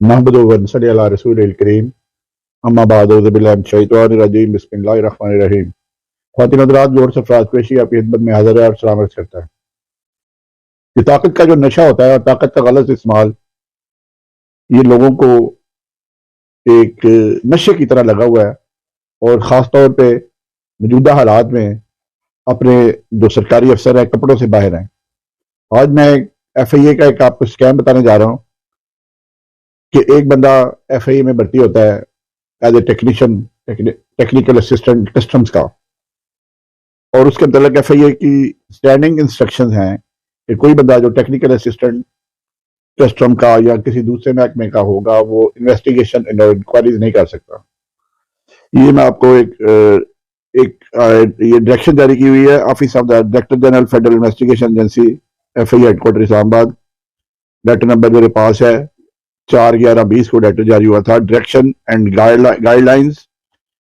महमद वसल्ली अला रसूलिल करीम अम्मा बाद औज़ु बिल्लाहि मिनश शैतानिर रजीम बिस्मिल्लाहिर रहमानिर रहीम। ख़वातीन हज़रात, जोर से अफ़राज़ पेशी आपकी खिदमत में हाज़िर है और सलामत करता है। ये ताकत का जो नशा होता है और ताकत का गलत इस्तेमाल, ये लोगों को एक नशे की तरह लगा हुआ है और ख़ास तौर पे मौजूदा हालात में अपने जो सरकारी अफसर हैं कपड़ों से बाहर हैं। आज मैं FIA का एक आपको स्कैम बताने जा रहा हूँ कि एक बंदा FIA में भर्ती होता है as a technician, technical assistant customs का, और उसके अंतर्गत FIA की स्टैंडिंग इंस्ट्रक्शंस हैं कि कोई बंदा जो टेक्निकल असिस्टेंट कस्टम का या किसी दूसरे महकमे का होगा वो इन्वेस्टिगेशन इंक्वायरीज नहीं कर सकता। ये मैं आपको ये डायरेक्शन जारी की हुई है office of the director general federal investigation agency FIA headquarter Islamabad. Letter number मेरे पास है 4/11/20 को लेटर जारी हुआ था। Direction and guidelines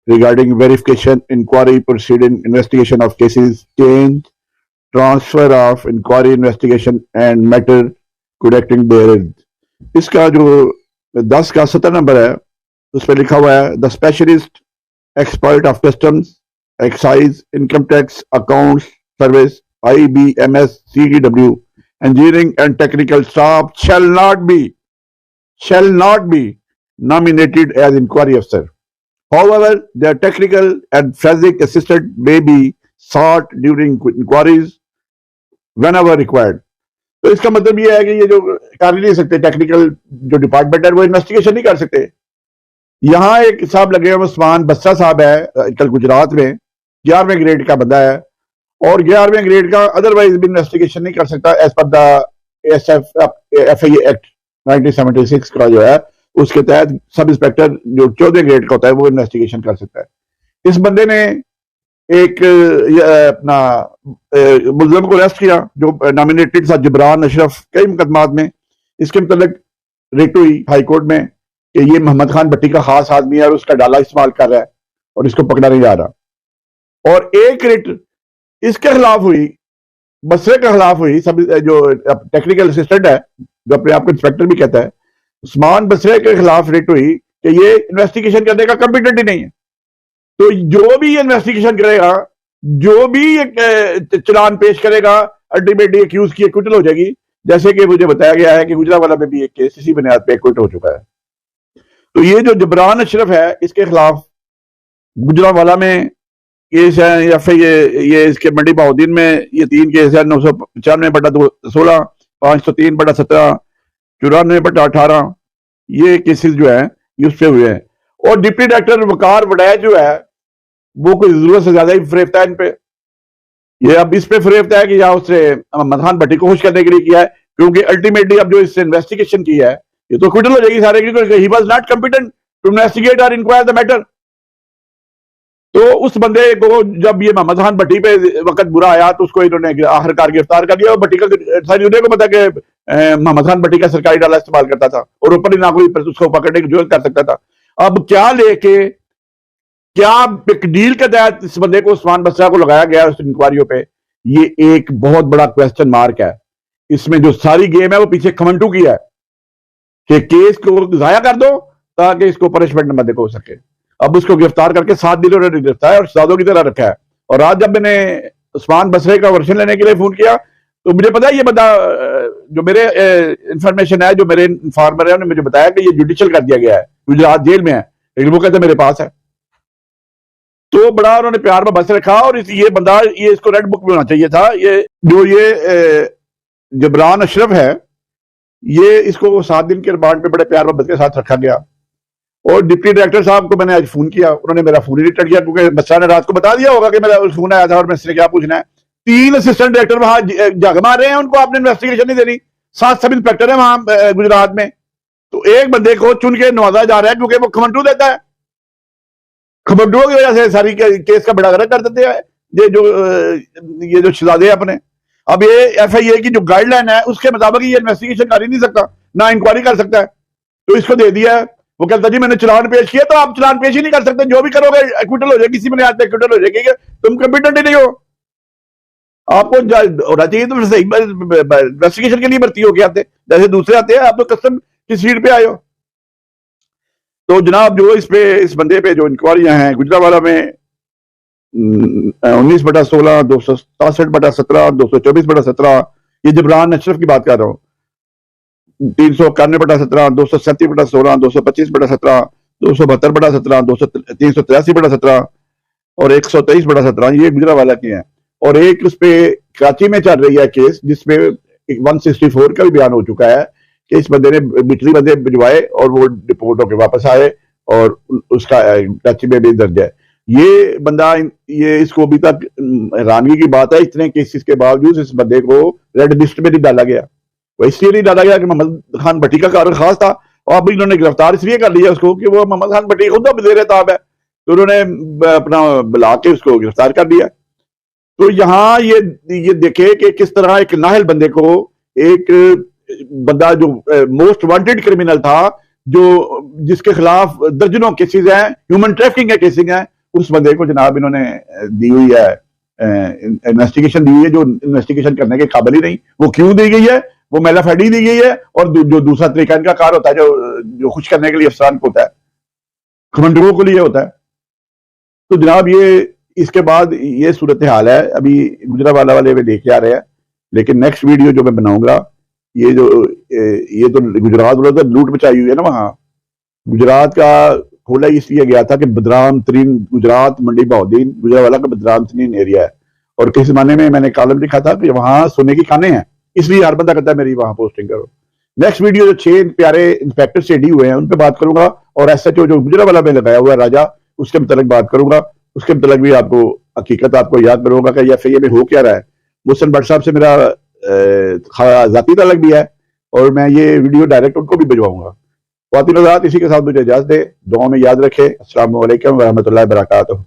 regarding verification inquiry proceeding investigation of cases change transfer of inquiry investigation and matter correcting there. इसका जो 10 का 70 नंबर है उस पर लिखा हुआ है the specialist expert of customs excise income tax accounts service IBMS CDW engineering and technical staff shall not be nominated as inquiry officer. However, their technical and forensic assistant may be sought during inquiries whenever required. तो इसका मतलब ये है कि ये जो कर नहीं सकते, टेक्निकल जो डिपार्टमेंट है वो इन्वेस्टिगेशन नहीं कर सकते। यहाँ एक साहब लगे हैं, उस्मान बसरा साहब है, कल गुजरात में 11वें ग्रेड का बंदा है और 11वें ग्रेड का अदरवाइज भी इन्वेस्टिगेशन नहीं कर सकता as per the FIA act 1976 का जो है उसके तहत सब इंस्पेक्टर जो 14 ग्रेड का होता है वो इन्वेस्टिगेशन कर सकता है। इस बंदे ने एक अपना मुल्ज़िम को अरेस्ट किया जो नॉमिनेटेड था जबरान अशरफ, कई मुकदमात में इसके मतलब रिट हुई हाई कोर्ट में कि ये मोहम्मद खान भट्टी का खास आदमी है और उसका डाला इस्तेमाल कर रहा है और इसको पकड़ा नहीं जा रहा। और एक रिट इसके खिलाफ हुई, बसरे के खिलाफ हुई, सब जो टेक्निकल असिस्टेंट है जो अपने आप को इंस्पेक्टर भी कहता है, उस्मान बसरे के खिलाफ रिट हुई कि ये इन्वेस्टिगेशन करने का कॉम्पिटेंट ही नहीं है। तो जो भी इन्वेस्टिगेशन करेगा, जो भी चलान पेश करेगा, अल्टीमेटली एक्यूज की एक्विटल हो जाएगी। जैसे कि मुझे बताया गया है कि गुजरातवाला में भी एक केस इसी बुनियाद पे एक्विट हो चुका है। तो ये जो जबरान अशरफ है इसके खिलाफ गुजरातवाला में केस है या फिर ये इसके मंडी बहाउद्दीन में ये 3 केस है 995/16, 503/17, 94/18, ये केसेस जो है ये उससे हुए हैं। और डिप्टी डायरेक्टर वकार वड़ैच जो है वो कोई जरूरत से ज्यादा ही फरेफ्ता है इन पे। ये अब इस पे फरेफ्ता है कि या उससे मोहम्मद खान भट्टी को खुश करने के लिए किया है, क्योंकि अल्टीमेटली अब जो इससे इन्वेस्टिगेशन की है ये तो क्विटल हो जाएगी सारे की। He was not competent to investigate और इंक्वायर द मैटर। तो उस बंदे को जब ये मोहम्मद खान भट्टी पे वक्त बुरा आया तो उसको इन्होंने आखिरकार गिरफ्तार कर लिया। और भट्टी का सारी दुनिया को पता कि मोहम्मद खान भट्टी का सरकारी डाला इस्तेमाल करता था और ऊपर ही ना कोई उसको पकड़ने की जरूरत कर सकता था। अब क्या लेके क्या एक डील के तहत इस बंदे को उस्मान बसरा को लगाया गया उस इंक्वायरियों पे, ये एक बहुत बड़ा क्वेश्चन मार्क है। इसमें जो सारी गेम है वो पीछे खमंटू की है कि केस को जाया कर दो ताकि इसको पनिशमेंट न हो सके। अब उसको गिरफ्तार करके 7 दिन उन्होंने गिरफ्तार है और सादों की तरह रखा है। और आज जब मैंने उस्मान बसरे का वर्शन लेने के लिए फोन किया तो मुझे पता है ये बंदा, जो मेरे इंफॉर्मेशन है, जो मेरे इन्फॉर्मर है, उन्होंने मुझे बताया कि ये जुडिशियल कर दिया गया है, गुजरात जेल में है, लेकिन वो कहते मेरे पास है। तो बड़ा उन्होंने प्यार में बस रखा और ये बंदा, ये इसको रेड बुक में होना चाहिए था। ये जो ये जबरान अशरफ है ये इसको 7 दिन के रिमांड पे बड़े प्यार में बस के साथ रखा गया। और डिप्टी डायरेक्टर साहब को मैंने आज फोन किया, उन्होंने मेरा फोन ही रिटर्न किया क्योंकि बच्चा ने रात को बता दिया होगा कि मेरा फोन आया था और मैं इससे क्या पूछना है। 3 असिस्टेंट डायरेक्टर वहां जग मार रहे हैं, उनको आपने इन्वेस्टिगेशन नहीं देनी। 7 सब इंस्पेक्टर है वहां गुजरात में, तो एक बंदे को चुन के नवाजा जा रहा है क्योंकि वो खमंटू देता है। खमंटुओं की वजह से सारी केस का बड़ा गलत कर देते हैं ये जो शहजादे अपने। अब ये FIA की जो गाइडलाइन है उसके मुताबिक ये इन्वेस्टिगेशन कर ही नहीं सकता, ना इंक्वायरी कर सकता है। तो इसको दे दिया है। वो कहता जी मैंने चलान पेश किया, तो आप चलान पेश ही नहीं कर सकते, जो भी करोगे एक्विटल हो जाएगी, किसी में आज एक्विटल हो जाएगी, तुम कंपिटेंट ही नहीं हो। आपको होना चाहिए तो सही इन्वेस्टिगेशन के लिए भर्ती होके आते, जैसे दूसरे आते हैं। आप तो कस्टम की सीट पे आए हो। तो जनाब जो इस बंदे पे जो इंक्वायरियां हैं गुजरावाला में 19/16, 267/17, 224/17, ये जबरान अशरफ की बात कर रहा हूँ, 391/17, 237/16, 225/17, 272/17, 383/17 और 123/17, ये गुजरावाला के हैं। और एक उस पे कराची में चल रही है केस जिसमें 164 का भी बयान हो चुका है कि इस बंदे ने बिटली बंदे भिजवाए और वो डिपोर्ट होकर वापस आए और उसका कराची में भी दर्ज है। ये बंदा ये इसको अभी तक हैरानगी की बात है, इतने केसेस के बावजूद इस बंदे को रेड लिस्ट में नहीं डाला गया। वो इसलिए नहीं डाला गया कि मोहम्मद खान भट्टी का कारण खास था, और अब इन्होंने गिरफ्तार इसलिए कर लिया उसको कि वो मोहम्मद खान भट्टी खुद अब जेर ताब है, तो उन्होंने अपना बुला के उसको गिरफ्तार कर दिया। तो यहाँ ये देखे कि किस तरह एक नाहल बंदे को, एक बंदा जो मोस्ट वांटेड क्रिमिनल था, जो जिसके खिलाफ दर्जनों केसेस हैं, ह्यूमन ट्रैफिकिंग के केसेस हैं, उस बंदे को जनाब इन्होंने दी हुई है इन्वेस्टिगेशन दी हुई है जो इन्वेस्टिगेशन करने के काबिल ही नहीं। वो क्यों दी गई है? वो मेलाफेडी दी गई है, और जो दूसरा तरीका इनका कार होता है जो खुश करने के लिए अफसरान को होता है, कमांडरों को लिए होता है। तो जनाब ये इसके बाद ये सूरत हाल है, अभी गुजरावाला वाले में लेके आ रहे हैं, लेकिन नेक्स्ट वीडियो जो मैं बनाऊंगा, ये तो गुजरात वाला तो लूट मचाई हुई है ना, वहां गुजरात का खोला इसलिए गया था कि बदनाम तरीन गुजरात मंडी बहाउद्दीन गुजरावाला का बदनाम तरीन एरिया है, और किस जमाने में मैंने कॉलम लिखा था कि वहां सोने की खाने हैं, इसलिए हर बंदा कहता है मेरी वहां पोस्टिंग करो। नेक्स्ट वीडियो जो 6 प्यारे इंस्पेक्टर से डी हुए हैं उन पर बात करूंगा, और एसएचओ जो गुजरावाला में लगाया हुआ है राजा, उसके मतलब बात करूंगा। उसके मतलब भी आपको हकीकत आपको याद करूंगा कि FIA में हो क्या रहा है। उस्मान बादशाह साहब से मेरा जाती ताल्लुक भी है, और मैं ये वीडियो डायरेक्ट उनको भी भिजवाऊंगा। ख्वातीन हज़रात, इसी के साथ मुझे इजाजत दे, दुआ में याद रखें। अस्सलाम वालेकुम व रहमतुल्लाहि व बरकातहू।